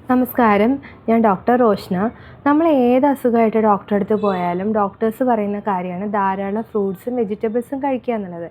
നമസ്കാരം. ഞാൻ ഡോക്ടർ റോഷ്ന. നമ്മൾ ഏത് അസുഖമായിട്ട് ഡോക്ടറെ അടുത്ത് പോയാലും ഡോക്ടേഴ്സ് പറയുന്ന കാര്യമാണ് ധാരാളം ഫ്രൂട്ട്സും വെജിറ്റബിൾസും കഴിക്കുക എന്നുള്ളത്.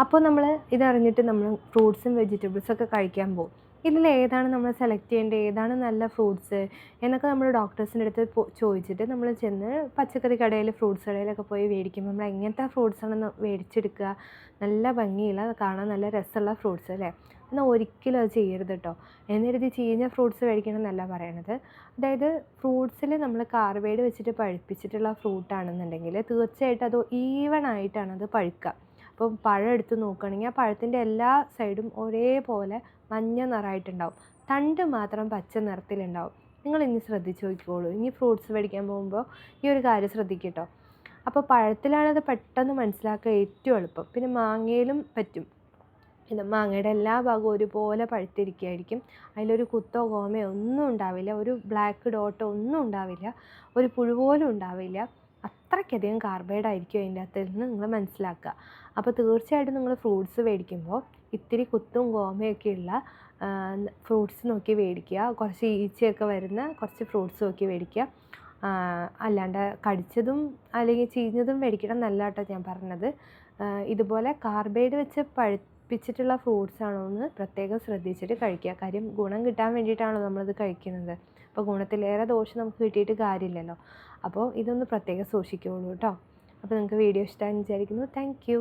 അപ്പോൾ നമ്മൾ ഇതറിഞ്ഞിട്ട് നമ്മൾ ഫ്രൂട്ട്സും വെജിറ്റബിൾസൊക്കെ കഴിക്കാൻ പോകും. ഇതിലേതാണ് നമ്മൾ സെലക്ട് ചെയ്യേണ്ടത്, ഏതാണ് നല്ല ഫ്രൂട്ട്സ് എന്നൊക്കെ നമ്മൾ ഡോക്ടേഴ്സിൻ്റെ അടുത്ത് ചോദിച്ചിട്ട് നമ്മൾ ചെന്ന് പച്ചക്കറി കടയിൽ, ഫ്രൂട്ട്സ് കടയിലൊക്കെ പോയി മേടിക്കുമ്പോൾ നമ്മൾ എങ്ങനത്തെ ഫ്രൂട്ട്സാണെന്ന് മേടിച്ചെടുക്കുക. നല്ല ഭംഗിയുള്ള, കാണാൻ നല്ല രസമുള്ള ഫ്രൂട്ട്സ് അല്ലേ. എന്നാൽ ഒരിക്കലും അത് ചെയ്യരുത് കേട്ടോ. എന്ന് ചീഞ്ഞ ഫ്രൂട്ട്സ് കഴിക്കണം എന്നല്ല പറയണത്. അതായത് ഫ്രൂട്ട്സിൽ നമ്മൾ കാർബൈഡ് വെച്ചിട്ട് പഴുപ്പിച്ചിട്ടുള്ള ഫ്രൂട്ടാണെന്നുണ്ടെങ്കിൽ തീർച്ചയായിട്ടും അത് ഈവൺ ആയിട്ടാണ് അത് പഴുക്കുക. അപ്പം പഴം എടുത്ത് നോക്കുകയാണെങ്കിൽ ആ പഴത്തിൻ്റെ എല്ലാ സൈഡും ഒരേപോലെ മഞ്ഞ നിറമായിട്ടുണ്ടാവും. തണ്ട് മാത്രം പച്ച നിറത്തിലുണ്ടാവും. നിങ്ങൾ ഇനി ശ്രദ്ധിച്ച് നോക്കിക്കോളൂ. ഇനി ഫ്രൂട്ട്സ് മേടിക്കാൻ പോകുമ്പോൾ ഈ ഒരു കാര്യം ശ്രദ്ധിക്കട്ടോ. അപ്പോൾ പഴത്തിലാണത് പെട്ടെന്ന് മനസ്സിലാക്കുക ഏറ്റവും എളുപ്പം. പിന്നെ മാങ്ങയിലും പറ്റും. ഇത് മാങ്ങയുടെ എല്ലാ ഭാഗവും ഒരുപോലെ പഴുത്തിരിക്കുകയായിരിക്കും. അതിലൊരു കുത്തോ കോമയോ ഒന്നും ഉണ്ടാവില്ല. ഒരു ബ്ലാക്ക് ഡോട്ടോ ഒന്നും ഉണ്ടാവില്ല. ഒരു പുഴു പോലും ഉണ്ടാവില്ല. അത്രയ്ക്കധികം കാർബൈഡായിരിക്കും അതിൻ്റെ അകത്ത് നിന്ന് നിങ്ങൾ മനസ്സിലാക്കുക. അപ്പോൾ തീർച്ചയായിട്ടും നിങ്ങൾ ഫ്രൂട്ട്സ് മേടിക്കുമ്പോൾ ഇത്തിരി കുത്തും കോമയൊക്കെയുള്ള ഫ്രൂട്ട്സ് നോക്കി മേടിക്കുക. കുറച്ച് ഈച്ചയൊക്കെ വരുന്ന കുറച്ച് ഫ്രൂട്ട്സ് നോക്കി മേടിക്കുക. അല്ലാണ്ട് കടിച്ചതും അല്ലെങ്കിൽ ചീഞ്ഞതും മേടിക്കണം എന്നല്ല കേട്ടോ ഞാൻ പറഞ്ഞത്. ഇതുപോലെ കാർബൈഡ് വെച്ച് പഴുപ്പിച്ചിട്ടുള്ള ഫ്രൂട്ട്സ് ആണോ എന്ന് പ്രത്യേകം ശ്രദ്ധിച്ചിട്ട് കഴിക്കുക. കാര്യം ഗുണം കിട്ടാൻ വേണ്ടിയിട്ടാണല്ലോ നമ്മളത് കഴിക്കുന്നത്. അപ്പോൾ ഗുണത്തിലേറെ ദോഷം നമുക്ക് കിട്ടിയിട്ട് കാര്യമില്ലല്ലോ. അപ്പോൾ ഇതൊന്ന് പ്രത്യേകം സൂക്ഷിക്കുകയുള്ളൂ കേട്ടോ. അപ്പോൾ നിങ്ങൾക്ക് വീഡിയോ ഇഷ്ടമായെന്ന് വിചാരിക്കുന്നു. Thank you.